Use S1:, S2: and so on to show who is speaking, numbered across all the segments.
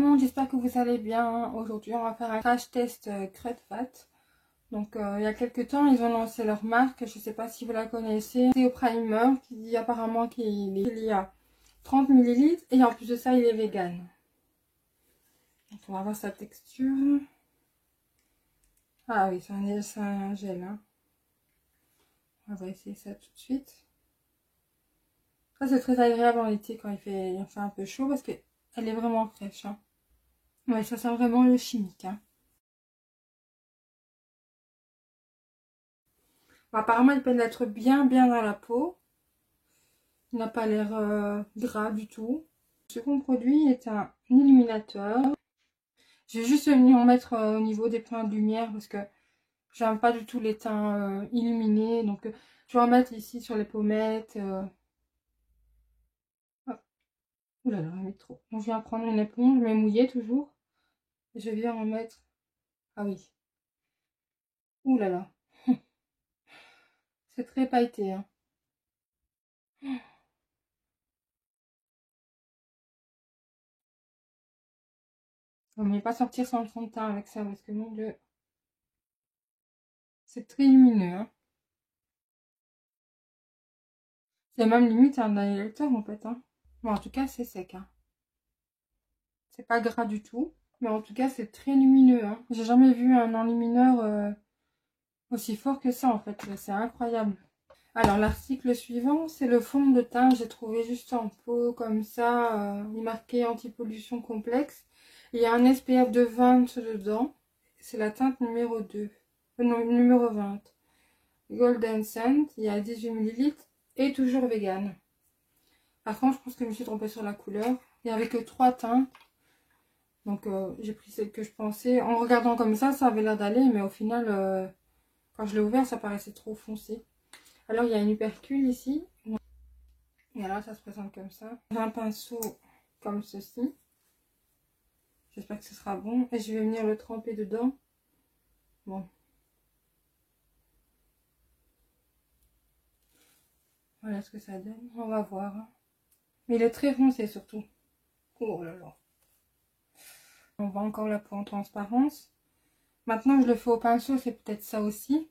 S1: monde, j'espère que vous allez bien. Aujourd'hui, on va faire un crash test Crête Fat. Donc, il y a quelques temps, ils ont lancé leur marque. Je ne sais pas si vous la connaissez. C'est au primer qui dit apparemment qu'il y a 30 ml et en plus de ça, il est vegan. Donc, on va voir sa texture. Ah oui, c'est un gel. Hein. On va essayer ça tout de suite. Ça, c'est très agréable en été quand il fait un peu chaud parce qu'elle est vraiment fraîche. Hein. Ouais, ça sent vraiment le chimique. Hein. Bon, apparemment, il pénètre bien dans la peau. Il n'a pas l'air gras du tout. Le second produit est un illuminateur. Je vais juste venir en mettre au niveau des points de lumière parce que j'aime pas du tout les teints illuminés. Donc, je vais en mettre ici sur les pommettes. Ouh là là, j'en ai trop. Donc, je viens prendre une éponge, mais mouillée toujours. Et je viens en mettre. Ah oui. Ouh là là. C'est très pailleté. Hein. On ne va pas sortir sans le fond de teint avec ça parce que mon Dieu. C'est très lumineux. Hein. C'est même limite un highlighter en fait. Hein. Bon, en tout cas, c'est sec. Hein. C'est pas gras du tout. Mais en tout cas, c'est très lumineux. Hein. J'ai jamais vu un enlumineur aussi fort que ça en fait. C'est incroyable. Alors, l'article suivant, c'est le fond de teint. J'ai trouvé juste en pot comme ça. Il est marqué anti-pollution complexe. Il y a un SPF de 20 dedans. C'est la teinte numéro 2. Non, numéro 20. Golden Sand. Il y a 18 ml. Et toujours vegan. Par contre, je pense que je me suis trompée sur la couleur. Il n'y avait que 3 teintes. Donc, j'ai pris celle que je pensais. En regardant comme ça avait l'air d'aller. Mais au final, quand je l'ai ouvert, ça paraissait trop foncé. Alors, il y a une hypercule ici. Et alors, ça se présente comme ça. J'ai un pinceau comme ceci. J'espère que ce sera bon. Et je vais venir le tremper dedans. Bon. Voilà ce que ça donne. On va voir. Mais il est très foncé surtout. Oh là là. On voit encore la peau en transparence. Maintenant, je le fais au pinceau. C'est peut-être ça aussi.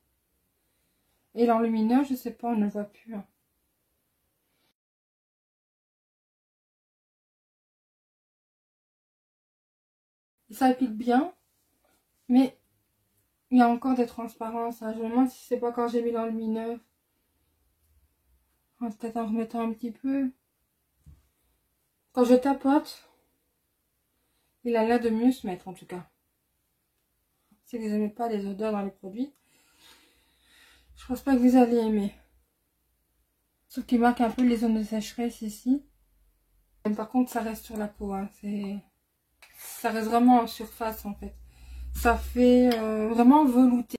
S1: Et l'enlumineur, je sais pas, on ne le voit plus. Hein. Ça applique bien. Mais il y a encore des transparences. Hein. Je me demande si c'est pas quand j'ai mis l'enlumineur. Peut-être en remettant un petit peu. Quand je tapote, il a l'air de mieux se mettre en tout cas. Si vous n'aimez pas les odeurs dans les produits, je pense pas que vous allez aimer. Sauf qu'il marque un peu les zones de sécheresse ici. Mais par contre, ça reste sur la peau. Hein. Ça reste vraiment en surface en fait. Ça fait vraiment velouté.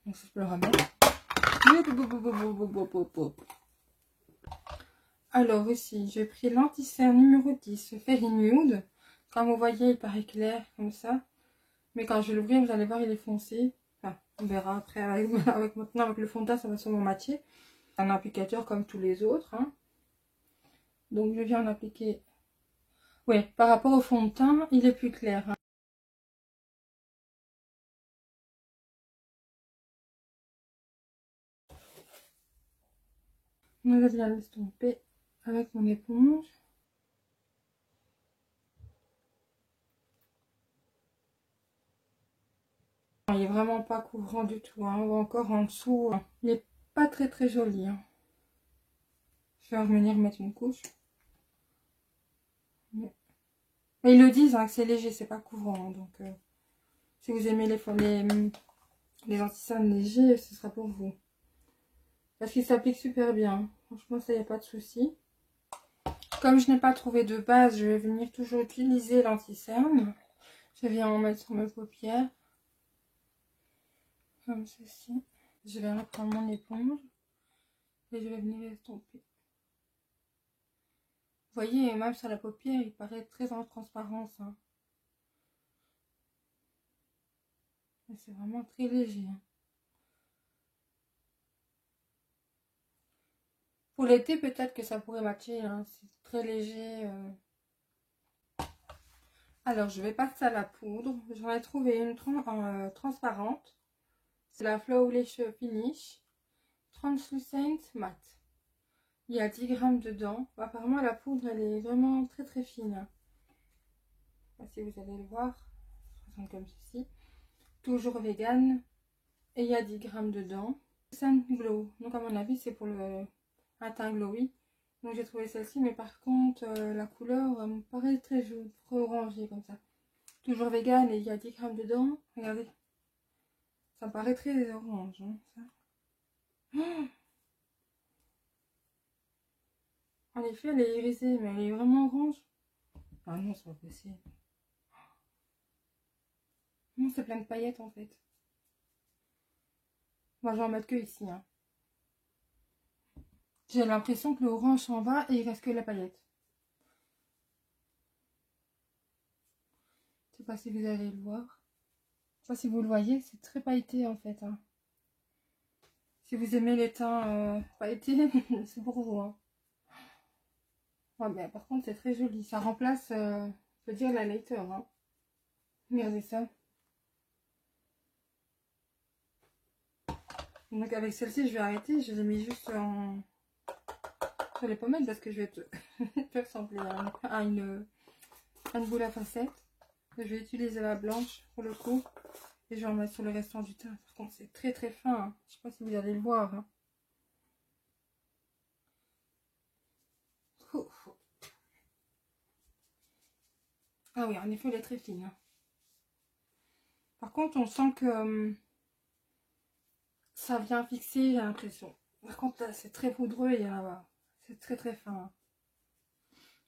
S1: Donc je peux le remettre. Alors ici, j'ai pris l'anti-cerne numéro 10, Fairy Nude. Comme vous voyez, il paraît clair comme ça. Mais quand je vais l'ouvrir, vous allez voir, il est foncé. Enfin, on verra après. Maintenant, avec le fond de teint, ça va sûrement matcher. Un applicateur comme tous les autres. Hein. Donc, je viens en appliquer. Oui, par rapport au fond de teint, il est plus clair. Hein. Je viens l'estomper avec mon éponge. Il est vraiment pas couvrant du tout. Hein. Ou encore en dessous, hein. Il est pas très joli. Hein. Je vais revenir mettre une couche. Mais ils le disent hein, que c'est léger, c'est pas couvrant. Donc, si vous aimez les anti-cernes légers, ce sera pour vous. Parce qu'il s'applique super bien. Franchement, ça, il n'y a pas de souci. Comme je n'ai pas trouvé de base, je vais venir toujours utiliser l'anti-cerne. Je viens en mettre sur mes paupières. Comme ceci. Je vais reprendre mon éponge. Et je vais venir l'estomper. Vous voyez, même sur la paupière, il paraît très en transparence. Hein. C'est vraiment très léger. Hein. Pour l'été, peut-être que ça pourrait matcher. Hein. C'est très léger. Alors, je vais passer à la poudre. J'en ai trouvé une transparente. C'est la Flawless Finish Translucent Matte. Il y a 10 grammes dedans. Apparemment, la poudre, elle est vraiment très très fine. Je sais pas si vous allez le voir. Ça ressemble comme ceci. Toujours vegan. Et il y a 10 grammes dedans. Sun Glow. Donc, à mon avis, c'est pour un teint glowy. Donc, j'ai trouvé celle-ci. Mais par contre, la couleur me paraît très jaune, très orangée comme ça. Toujours vegan et il y a 10 grammes dedans. Regardez. Ça me paraît très orange. Hein, ça. Oh, en effet, elle est irisée, mais elle est vraiment orange. Ah non, c'est pas possible. Non, c'est plein de paillettes en fait. Moi, je vais en mettre que ici. Hein. J'ai l'impression que l'orange s'en va et il reste que la paillette. Je sais pas si vous allez le voir. Je sais pas si vous le voyez, c'est très pailleté en fait. Hein. Si vous aimez les teints pailletés, c'est pour vous. Hein. Ouais, mais par contre, c'est très joli. Ça remplace, je veux dire, la lighter. Hein. Regardez ça. Donc avec celle-ci, je vais arrêter. Je l'ai mis juste sur les pommettes parce que je vais te faire ressembler à une boule à facettes. Je vais utiliser la blanche pour le coup. Et je vais en mettre sur le restant du teint. Par contre, c'est très très fin. Hein. Je sais pas si vous allez le voir. Hein. Ah oui, en effet, elle est très fine. Hein. Par contre, on sent que ça vient fixer, j'ai l'impression. Par contre, là, c'est très poudreux et là-bas, c'est très très fin. Hein.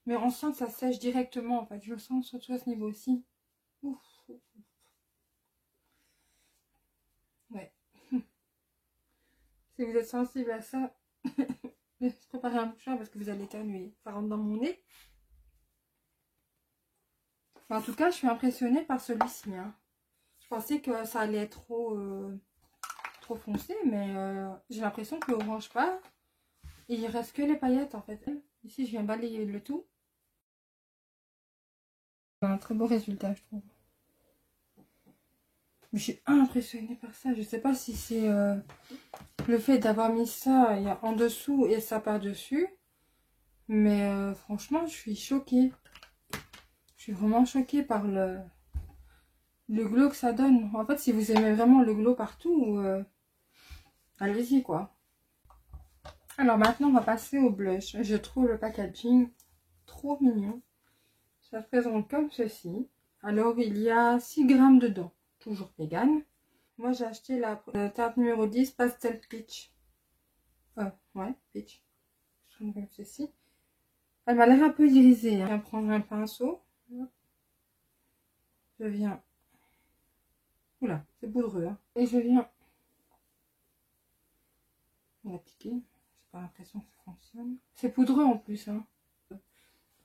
S1: Mais on sent que ça sèche directement, en fait. Je le sens surtout à ce niveau-ci. Ouf. Ouais. Si vous êtes sensible à ça, préparez un mouchoir parce que vous allez éternuer. Ça rentre dans mon nez. Enfin, en tout cas, je suis impressionnée par celui-ci. Hein. Je pensais que ça allait être trop foncé, mais j'ai l'impression que l'orange part. Et il reste que les paillettes en fait. Ici, je viens balayer le tout. Un très beau résultat, je trouve. Mais je suis impressionnée par ça. Je sais pas si c'est le fait d'avoir mis ça en dessous et ça par-dessus. Mais franchement, je suis choquée. Je suis vraiment choquée par le glow que ça donne. En fait, si vous aimez vraiment le glow partout, allez-y quoi. Alors maintenant, on va passer au blush. Je trouve le packaging trop mignon. Ça se présente comme ceci. Alors, il y a 6 grammes dedans. Toujours vegan. Moi, j'ai acheté la teinte numéro 10, Pastel Peach. Ouais, Peach. Comme ceci. Elle m'a l'air un peu irisée. Hein. Je viens prendre un pinceau. Je viens... Oula, c'est poudreux. Hein. Et je viens... l'appliquer. J'ai pas l'impression que ça fonctionne. C'est poudreux en plus. Hein. Je sais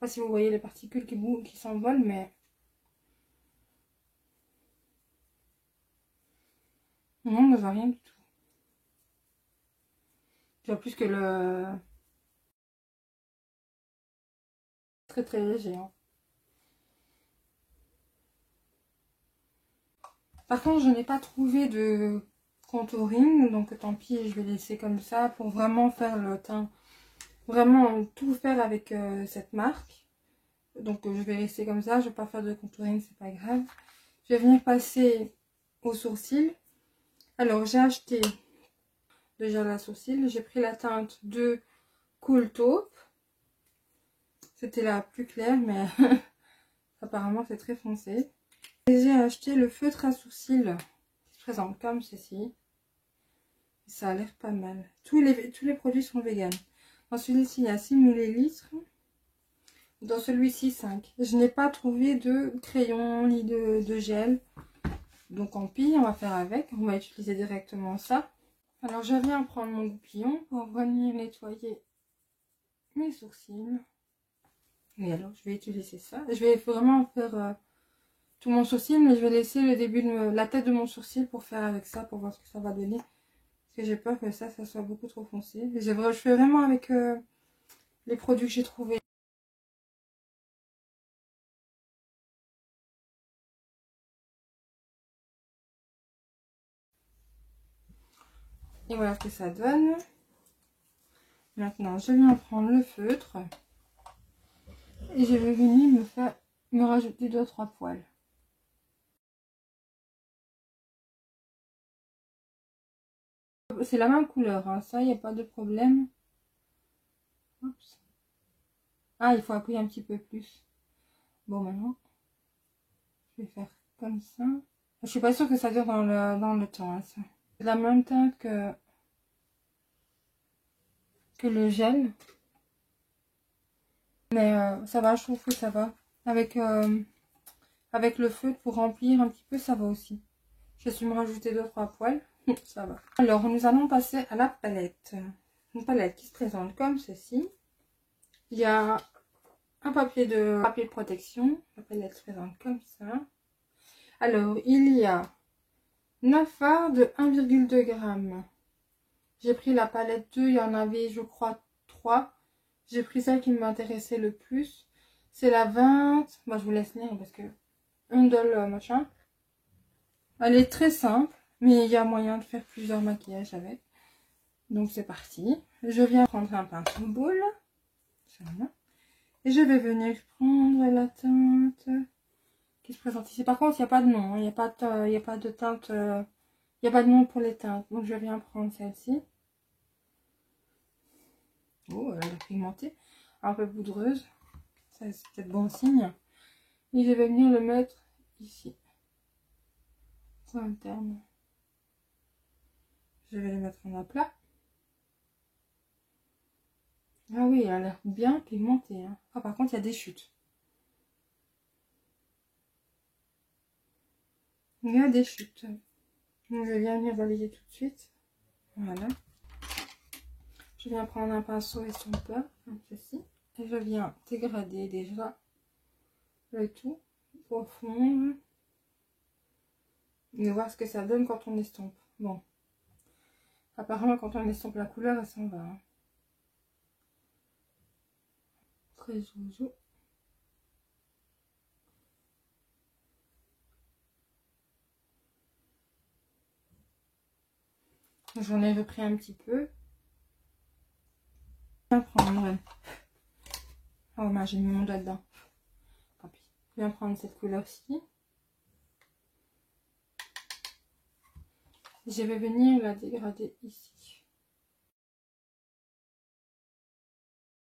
S1: pas si vous voyez les particules qui s'envolent, mais... Non, je vois rien du tout. Je vois plus que le... Très très léger. Hein. Par contre, je n'ai pas trouvé de contouring, donc tant pis, je vais laisser comme ça pour vraiment faire le teint, vraiment tout faire avec cette marque. Donc je vais laisser comme ça, je ne vais pas faire de contouring, c'est pas grave. Je vais venir passer au sourcil. Alors j'ai acheté déjà la sourcil, j'ai pris la teinte de Cool Taupe. C'était la plus claire, mais apparemment c'est très foncé. Et j'ai acheté le feutre à sourcils qui se présente comme ceci. Ça a l'air pas mal. Tous les produits sont vegan. Dans celui-ci, il y a 6 ml. Dans celui-ci, 5. Je n'ai pas trouvé de crayon ni de gel. Donc, en pire, on va faire avec. On va utiliser directement ça. Alors, je viens prendre mon goupillon pour venir nettoyer mes sourcils. Et alors, je vais utiliser ça. Je vais vraiment faire tout mon sourcil, mais je vais laisser le début de la tête de mon sourcil pour faire avec ça, pour voir ce que ça va donner. Parce que j'ai peur que ça soit beaucoup trop foncé. Je fais vraiment avec les produits que j'ai trouvés. Et voilà ce que ça donne. Maintenant, je viens prendre le feutre. Et je vais venir me rajouter 2-3 poils. C'est la même couleur, hein. Ça, il n'y a pas de problème. Oups. Ah, il faut appuyer un petit peu plus. Bon, maintenant, je vais faire comme ça. Je suis pas sûre que ça dure dans le temps, hein, ça. C'est la même teinte que le gel. Mais ça va, je trouve que ça va. Avec le feutre pour remplir un petit peu, ça va aussi. Je suis me rajouter 2-3 poils. Ça va. Alors, nous allons passer à la palette. Une palette qui se présente comme ceci. Il y a un papier de protection. La palette se présente comme ça. Alors, il y a 9 fards de 1,2 g. J'ai pris la palette 2, il y en avait, je crois, 3. J'ai pris celle qui m'intéressait le plus. C'est la 20. Moi, je vous laisse lire parce que machin. Elle est très simple, mais il y a moyen de faire plusieurs maquillages avec. Donc, c'est parti. Je viens prendre un pinceau boule. Voilà. Et je vais venir prendre la teinte qui se présente ici. Par contre, il n'y a pas de nom. Il n'y a pas de teinte. Il n'y a pas de nom pour les teintes. Donc, je viens prendre celle-ci. Oh, elle est pigmentée. Un peu poudreuse. Ça, c'est peut-être bon signe. Et je vais venir le mettre ici. Sur l'interne. Je vais le mettre en aplat. Ah oui, elle a l'air bien pigmentée. Hein. Ah, par contre, il y a des chutes. Il y a des chutes. Donc, je viens venir balayer tout de suite. Voilà. Je viens prendre un pinceau estompeur, comme ceci. Et je viens dégrader déjà le tout pour fondre. Et voir ce que ça donne quand on estompe. Bon. Apparemment, quand on estompe la couleur, elle s'en va. Hein. Très jojo. J'en ai repris un petit peu. Je vais prendre. Oh, mince, j'ai mis mon doigt dedans. Tant pis. Je vais prendre cette couleur-ci. Je vais venir la dégrader ici.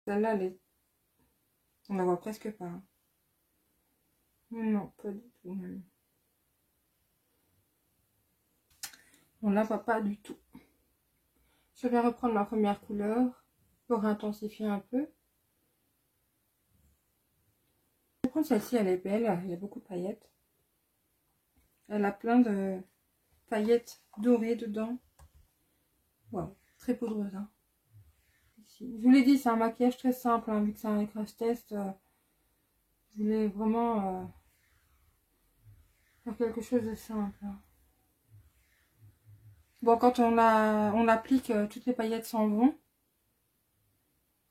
S1: Celle-là, on la voit presque pas. Hein. Non, pas du tout. Même. On la voit pas du tout. Je vais reprendre ma première couleur pour intensifier un peu. Je vais prendre celle-ci, elle est belle. Il y a beaucoup de paillettes. Elle a plein de paillettes dorées dedans. Wow, très poudreuse. Hein. Ici. Je vous l'ai dit, c'est un maquillage très simple. Hein, vu que c'est un crash test, je voulais vraiment faire quelque chose de simple. Hein. Bon, quand on applique, toutes les paillettes s'en vont.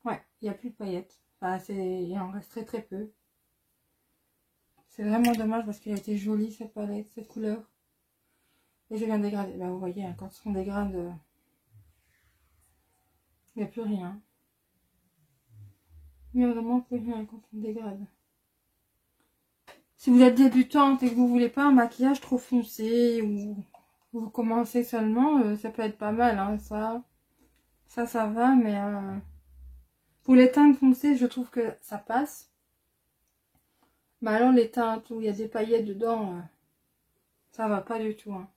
S1: Ouais, il n'y a plus de paillettes. Enfin, il en reste très très peu. C'est vraiment dommage parce qu'elle a été jolie cette palette, cette couleur. Et je viens de dégrader. Bah, vous voyez, hein, quand on dégrade, il n'y a plus rien. Il n'y a vraiment plus rien quand on dégrade. Si vous êtes débutante et que vous voulez pas un maquillage trop foncé ou vous commencez seulement, ça peut être pas mal. Hein, ça va, mais pour les teintes foncées, je trouve que ça passe. Mais alors les teintes où il y a des paillettes dedans, ça va pas du tout. Hein.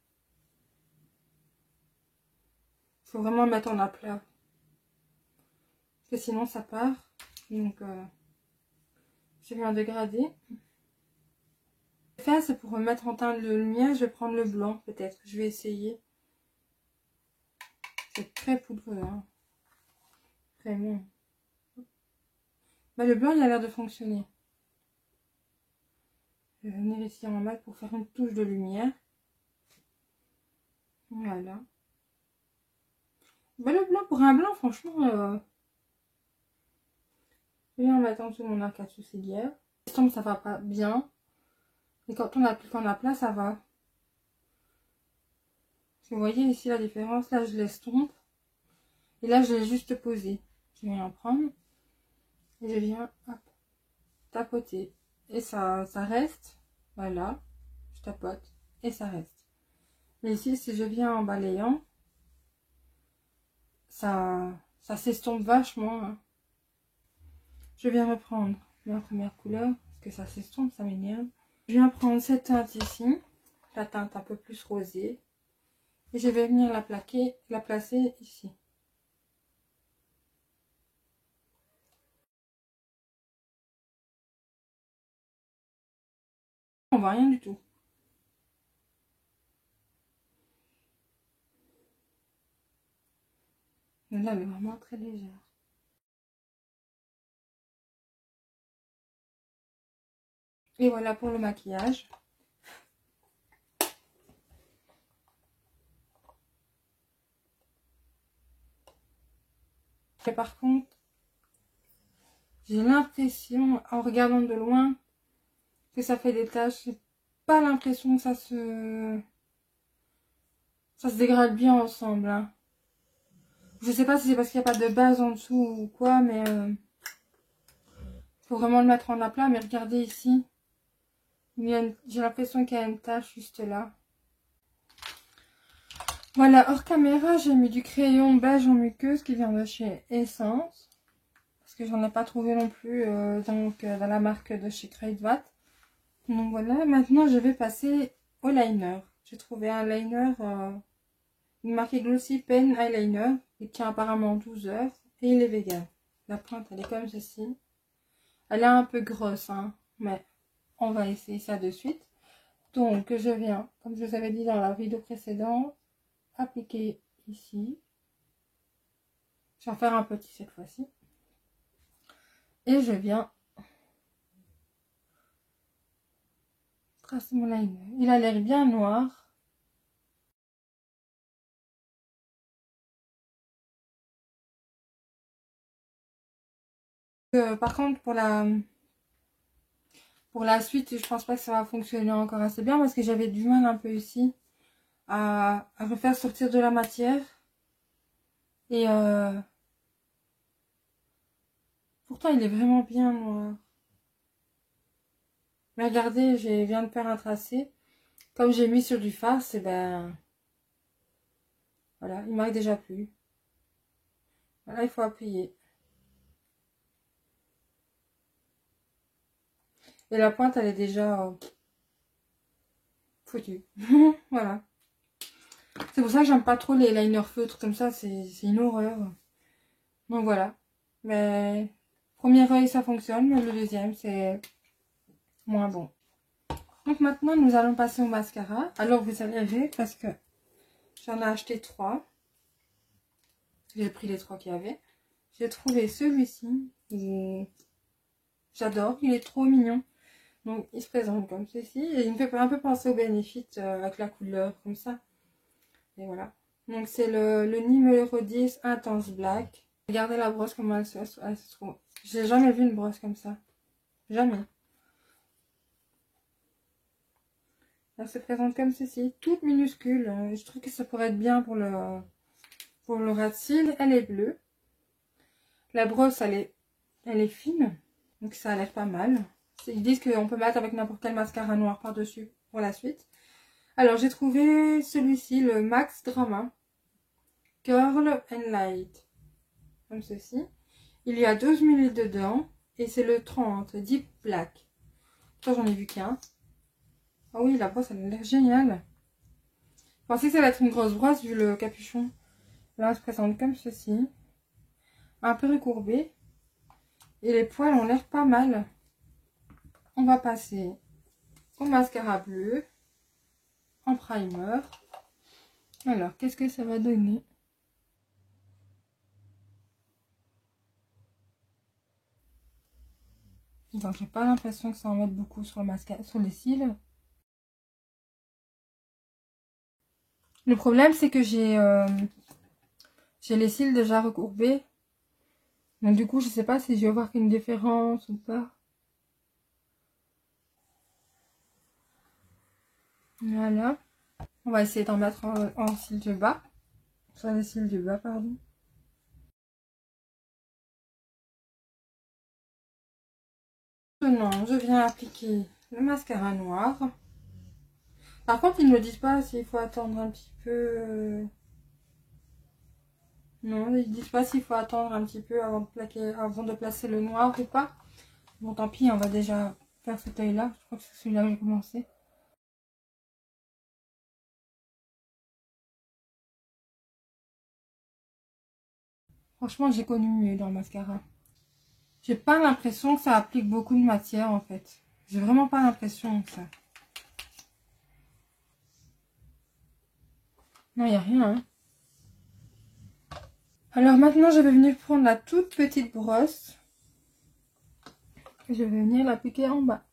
S1: Faut vraiment mettre en aplat. Parce que sinon ça part. Donc je viens dégrader. Faire c'est pour remettre en teinte de lumière, je vais prendre le blanc peut-être. Je vais essayer. C'est très poudreux. Hein. Vraiment. Bah, le blanc il a l'air de fonctionner. Je vais venir ici en mat pour faire une touche de lumière. Voilà. Bah, le blanc, pour un blanc, franchement, je vais en mettre en dessous de mon arc à sourcilière. L'estompe, ça va pas bien. Et quand on applique en aplat, ça va. Vous voyez ici la différence, là je l'estompe. Et là je l'ai juste posé. Je viens en prendre. Et je viens, hop, tapoter. Et ça reste. Voilà. Je tapote. Et ça reste. Et ici, si je viens en balayant, ça s'estompe vachement. Hein. Je viens reprendre ma première couleur. Parce que ça s'estompe, ça m'énerve. Je viens prendre cette teinte ici. La teinte un peu plus rosée. Et je vais venir la placer ici. On voit rien du tout. Mais là, elle est vraiment très légère. Et voilà pour le maquillage. Et par contre, j'ai l'impression, en regardant de loin, que ça fait des taches. J'ai pas l'impression que ça se dégrade bien ensemble. Hein. Je sais pas si c'est parce qu'il n'y a pas de base en dessous ou quoi, mais faut vraiment le mettre en aplat. Mais regardez ici, j'ai l'impression qu'il y a une tache juste là. Voilà, hors caméra, j'ai mis du crayon beige en muqueuse qui vient de chez Essence. Parce que j'en ai pas trouvé non plus dans la marque de chez Kruidvat. Donc voilà, maintenant je vais passer au liner. J'ai trouvé un liner, une marque Glossy Pen Eyeliner. Il tient apparemment 12 heures et il est vegan. La pointe elle est comme ceci. Elle est un peu grosse, hein, mais on va essayer ça de suite. Donc je viens, comme je vous avais dit dans la vidéo précédente, appliquer ici. Je vais en faire un petit cette fois-ci. Et je viens tracer mon liner. Il a l'air bien noir. Par contre, pour la suite, je pense pas que ça va fonctionner encore assez bien parce que j'avais du mal un peu ici à refaire sortir de la matière. Et pourtant, il est vraiment bien noir. Mais regardez, je viens de faire un tracé. Comme j'ai mis sur du farce, et ben voilà, il m'a déjà plu. Voilà, il faut appuyer. Et la pointe, elle est déjà foutue. Voilà. C'est pour ça que j'aime pas trop les liners feutres comme ça, c'est une horreur. Donc voilà. Mais premier œil, ça fonctionne, mais le deuxième, c'est moins bon. Donc maintenant, nous allons passer au mascara. Alors vous allez rire parce que j'en ai acheté 3. J'ai pris les 3 qu'il y avait. J'ai trouvé celui-ci. J'adore, il est trop mignon. Donc il se présente comme ceci. Et il me fait un peu penser au Benefit avec la couleur comme ça. Et voilà. Donc c'est le numéro 10 Intense Black. Regardez la brosse comment elle se trouve. J'ai jamais vu une brosse comme ça. Jamais. Elle se présente comme ceci, toute minuscule. Je trouve que ça pourrait être bien pour le ras de cils. Elle est bleue. La brosse, elle est fine. Donc ça a l'air pas mal. Ils disent qu'on peut mettre avec n'importe quel mascara noir par-dessus pour la suite. Alors j'ai trouvé celui-ci, le Max Drama Curl and Light. Comme ceci. Il y a 12 ml dedans. Et c'est le 30 Deep Black. Ça j'en ai vu qu'un. Ah oui, la brosse, elle a l'air géniale. Je pensais que ça allait être une grosse brosse vu le capuchon. Là, elle se présente comme ceci. Un peu recourbée. Et les poils ont l'air pas mal. On va passer au mascara bleu. En primer. Alors, qu'est-ce que ça va donner? Donc, j'ai pas l'impression que ça en mette beaucoup sur le mascara, sur les cils. Le problème, c'est que j'ai les cils déjà recourbés. Donc, du coup, je sais pas si je vais voir une différence ou pas. Voilà. On va essayer d'en mettre en cils du bas. Sur les cils du bas, pardon. Maintenant, je viens appliquer le mascara noir. Par contre, ils ne me disent pas s'il faut attendre un petit peu. Non, ils ne disent pas s'il faut attendre un petit peu avant de placer le noir ou pas. Bon, tant pis, on va déjà faire cet œil-là. Je crois que c'est celui-là que j'ai commencé. Franchement, j'ai connu mieux dans le mascara. J'ai pas l'impression que ça applique beaucoup de matière en fait. J'ai vraiment pas l'impression que ça. Non, il n'y a rien. Hein. Alors maintenant, je vais venir prendre la toute petite brosse. Et je vais venir l'appliquer en bas.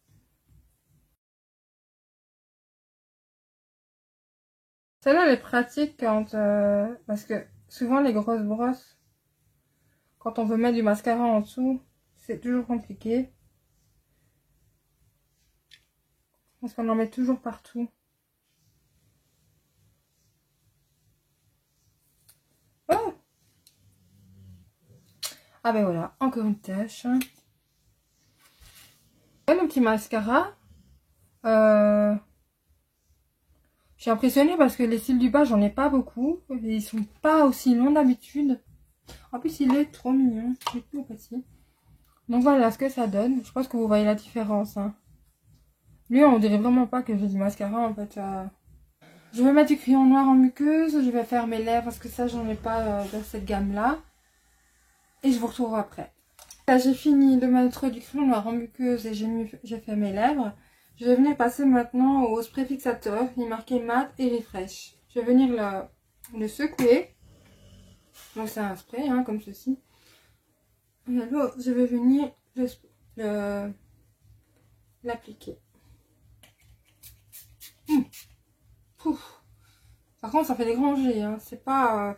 S1: Celle-là, elle est pratique quand... parce que souvent, les grosses brosses, quand on veut mettre du mascara en dessous, c'est toujours compliqué. Parce qu'on en met toujours partout. Oh! Ah ben voilà, encore une tâche. Ouais, le petit mascara. Je suis impressionnée parce que les cils du bas, j'en ai pas beaucoup. Et ils sont pas aussi longs d'habitude. En plus, il est trop mignon. Il est tout petit. Donc voilà ce que ça donne. Je pense que vous voyez la différence. Hein. Lui, on dirait vraiment pas que j'ai du mascara en fait. Je vais mettre du crayon noir en muqueuse. Je vais faire mes lèvres parce que ça, j'en ai pas dans cette gamme-là. Et je vous retrouve après. Là, j'ai fini de mettre du crayon noir en muqueuse et j'ai fait mes lèvres. Je vais venir passer maintenant au spray fixateur. Il est marqué mat et refresh. Je vais venir le secouer. Donc c'est un spray hein, comme ceci. Et alors je vais venir l'appliquer. Par contre ça fait des grands jets. Hein. C'est pas...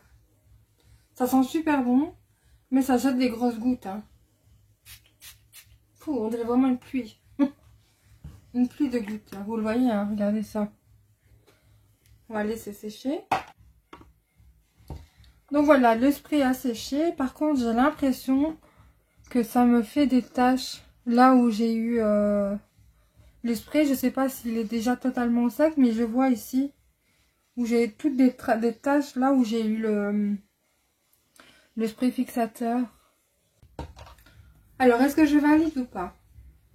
S1: ça sent super bon. Mais ça jette des grosses gouttes. Hein. On dirait vraiment une pluie. Une pluie de gouttes. Là. Vous le voyez, hein, regardez ça. On va laisser sécher. Donc voilà, le spray a séché. Par contre, j'ai l'impression que ça me fait des taches là où j'ai eu le spray. Je sais pas s'il est déjà totalement sec, mais je vois ici où j'ai toutes des taches là où j'ai eu le spray fixateur. Alors, est-ce que je valide ou pas?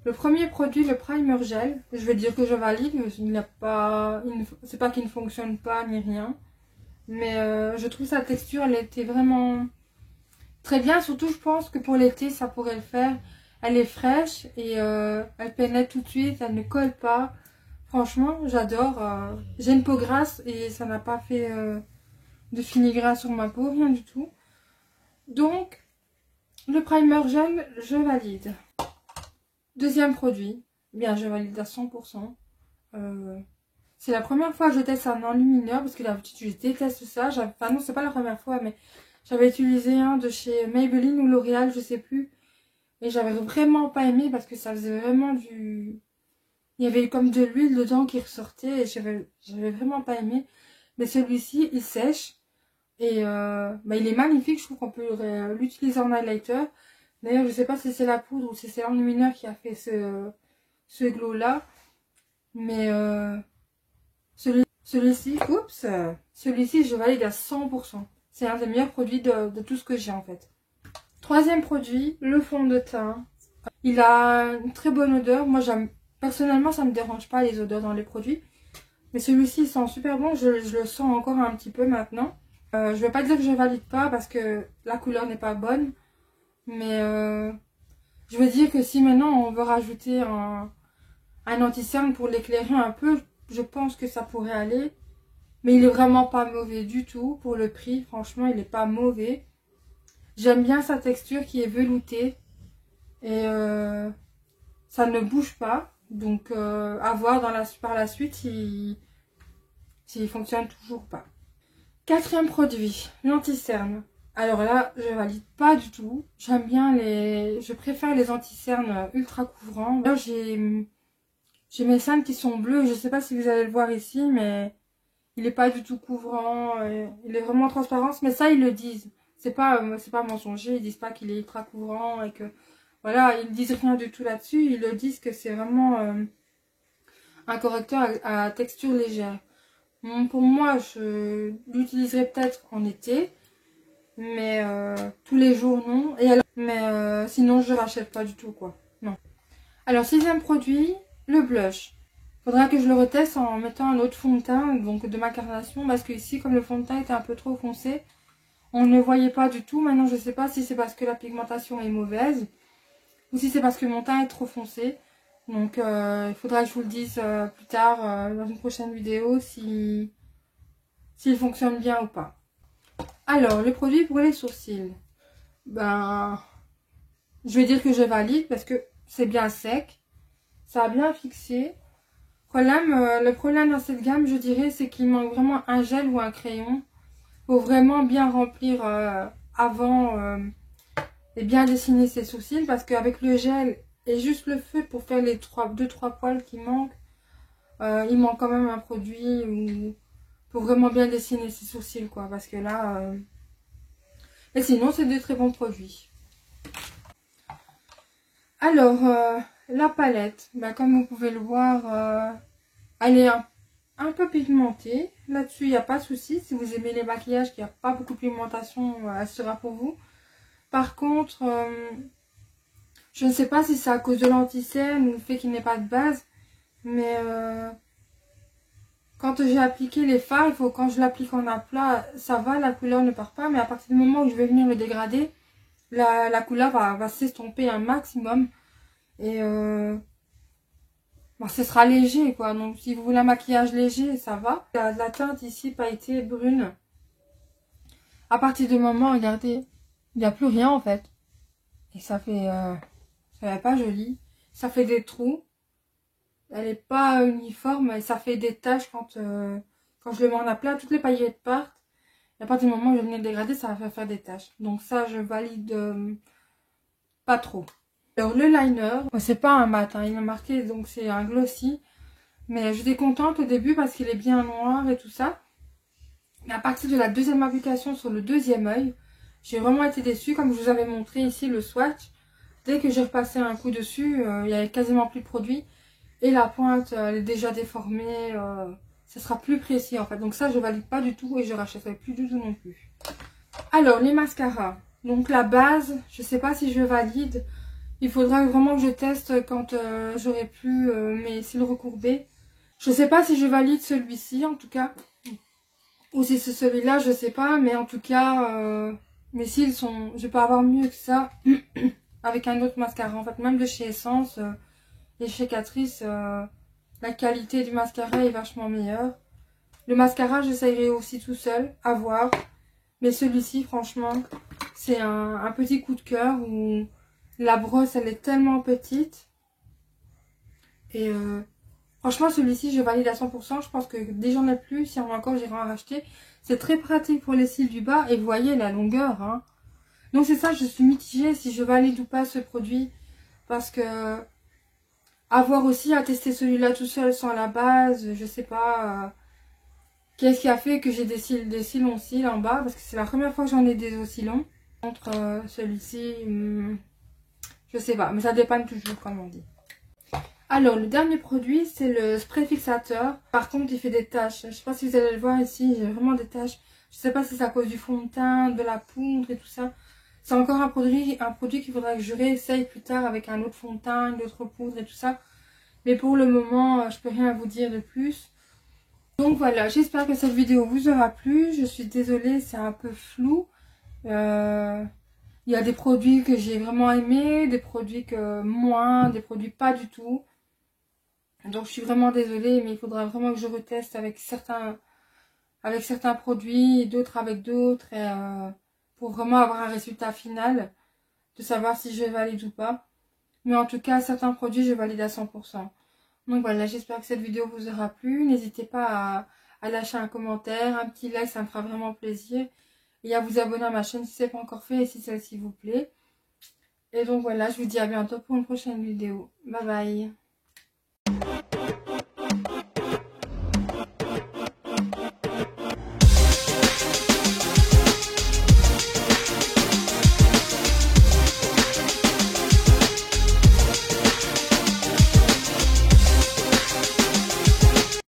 S1: Le premier produit, le primer gel, je vais dire que je valide, mais il n'y a pas, c'est pas qu'il ne fonctionne pas ni rien. Mais je trouve sa texture, elle était vraiment très bien. Surtout, je pense que pour l'été, ça pourrait le faire. Elle est fraîche et elle pénètre tout de suite, elle ne colle pas. Franchement, j'adore. J'ai une peau grasse et ça n'a pas fait de fini-gras sur ma peau, rien du tout. Donc, le primer gel, je valide. Deuxième produit, bien, je valide à 100%. C'est la première fois que je teste un enlumineur parce que d'habitude je déteste ça. Enfin non, c'est pas la première fois, mais j'avais utilisé un de chez Maybelline ou L'Oréal, je sais plus. Et j'avais vraiment pas aimé parce que ça faisait vraiment du... Il y avait comme de l'huile dedans qui ressortait et j'avais vraiment pas aimé. Mais celui-ci, il sèche. Et il est magnifique, je trouve qu'on peut l'utiliser en highlighter. D'ailleurs, je sais pas si c'est la poudre ou si c'est l'enlumineur qui a fait ce glow-là. Mais celui-ci, je valide à 100%. C'est un des meilleurs produits de tout ce que j'ai en fait. Troisième produit, le fond de teint. Il a une très bonne odeur. Moi, personnellement, ça me dérange pas les odeurs dans les produits. Mais celui-ci, il sent super bon. Je le sens encore un petit peu maintenant. Je vais pas dire que je valide pas parce que la couleur n'est pas bonne. Mais je veux dire que si maintenant on veut rajouter un anti-cerne pour l'éclairer un peu, je pense que ça pourrait aller. Mais il est vraiment pas mauvais du tout pour le prix. Franchement, il est pas mauvais. J'aime bien sa texture qui est veloutée. Et ça ne bouge pas. Donc à voir par la suite s'il fonctionne toujours pas. Quatrième produit, l'anti-cerne. Alors là, je valide pas du tout. J'aime bien je préfère les anti-cernes ultra couvrants. Là, j'ai mes cernes qui sont bleues. Je sais pas si vous allez le voir ici, mais il est pas du tout couvrant, il est vraiment transparent, mais ça ils le disent. C'est pas mensonger, ils disent pas qu'il est ultra couvrant et que voilà, ils disent rien du tout là-dessus, ils le disent que c'est vraiment un correcteur à texture légère. Bon, pour moi, je l'utiliserai peut-être en été, mais tous les jours non. Et alors, mais sinon je rachète pas du tout quoi. Non. Alors 6e produit, le blush. Faudra que je le reteste en mettant un autre fond de teint, donc de ma carnation, parce que ici comme le fond de teint était un peu trop foncé, on ne voyait pas du tout. Maintenant je sais pas si c'est parce que la pigmentation est mauvaise ou si c'est parce que mon teint est trop foncé. Donc il faudra que je vous le dise plus tard dans une prochaine vidéo si s'il fonctionne bien ou pas. Alors le produit pour les sourcils, ben je vais dire que je valide parce que c'est bien sec, ça a bien fixé. Le problème dans cette gamme, je dirais, c'est qu'il manque vraiment un gel ou un crayon pour vraiment bien remplir avant et bien dessiner ses sourcils, parce qu'avec le gel et juste le feu pour faire les 2-3 poils qui manquent, il manque quand même un produit pour vraiment bien dessiner ses sourcils quoi, parce que là et sinon c'est de très bons produits. Alors la palette, bah, comme vous pouvez le voir, elle est un peu pigmentée. Là-dessus, il n'y a pas de souci. Si vous aimez les maquillages, qu'il n'y a pas beaucoup de pigmentation, elle sera pour vous. Par contre, je ne sais pas si c'est à cause de l'anti-cerne ou le fait qu'il n'ait pas de base. Mais quand j'ai appliqué les fards, il faut quand je l'applique en aplat, ça va, la couleur ne part pas. Mais à partir du moment où je vais venir le dégrader, la couleur va s'estomper un maximum. Et bon, ce sera léger quoi, donc si vous voulez un maquillage léger, ça va. Il y a de la teinte ici pailletée brune. À partir du moment, regardez, il n'y a plus rien en fait. Et ça fait pas joli. Ça fait des trous. Elle n'est pas uniforme et ça fait des taches quand je le mets en aplat. Toutes les paillettes partent. Et à partir du moment où je viens le dégrader, ça va faire des taches. Donc ça, je valide pas trop. Alors le liner, c'est pas un mat, hein, il est marqué, donc c'est un glossy. Mais j'étais contente au début parce qu'il est bien noir et tout ça. Mais à partir de la 2e application sur le 2e œil, j'ai vraiment été déçue. Comme je vous avais montré ici le swatch, dès que j'ai repassé un coup dessus, il n'y avait quasiment plus de produit. Et la pointe, elle est déjà déformée. Ça sera plus précis en fait. Donc ça, je valide pas du tout et je rachèterai plus du tout non plus. Alors, les mascaras. Donc la base, je sais pas si je valide. Il faudra vraiment que je teste quand j'aurai plus mes cils recourbés. Je sais pas si je valide celui-ci en tout cas. Ou si c'est celui-là, je sais pas. Mais en tout cas, mes cils sont... Je peux avoir mieux que ça avec un autre mascara. En fait, même de chez Essence et chez Catrice, la qualité du mascara est vachement meilleure. Le mascara, j'essayerai aussi tout seul, à voir. Mais celui-ci, franchement, c'est un petit coup de cœur où la brosse, elle est tellement petite. Et franchement, celui-ci, je valide à 100%. Je pense que dès j'en ai plus, si on a encore, j'irai en racheter. C'est très pratique pour les cils du bas. Et vous voyez la longueur. Hein. Donc c'est ça, je suis mitigée si je valide ou pas ce produit. Parce que avoir aussi à tester celui-là tout seul sans la base, je sais pas... Qu'est-ce qui a fait que j'ai des si longs cils en bas? Parce que c'est la première fois que j'en ai des aussi longs. Entre celui-ci, je sais pas. Mais ça dépanne toujours, comme on dit. Alors, le dernier produit, c'est le spray fixateur. Par contre, il fait des taches. Je sais pas si vous allez le voir ici, j'ai vraiment des taches. Je sais pas si c'est à cause du fond de teint, de la poudre et tout ça. C'est encore un produit qu'il faudra que je réessaye plus tard avec un autre fond de teint, une autre poudre et tout ça. Mais pour le moment, je peux rien vous dire de plus. Donc voilà, j'espère que cette vidéo vous aura plu. Je suis désolée, c'est un peu flou. Il y a des produits que j'ai vraiment aimés, des produits que moins, des produits pas du tout. Donc je suis vraiment désolée, mais il faudra vraiment que je reteste avec certains produits, d'autres avec d'autres, pour vraiment avoir un résultat final, de savoir si je valide ou pas. Mais en tout cas, certains produits, je valide à 100%. Donc voilà, j'espère que cette vidéo vous aura plu. N'hésitez pas à lâcher un commentaire, un petit like, ça me fera vraiment plaisir. Et à vous abonner à ma chaîne si ce n'est pas encore fait et si celle-ci vous plaît. Et donc voilà, je vous dis à bientôt pour une prochaine vidéo. Bye bye.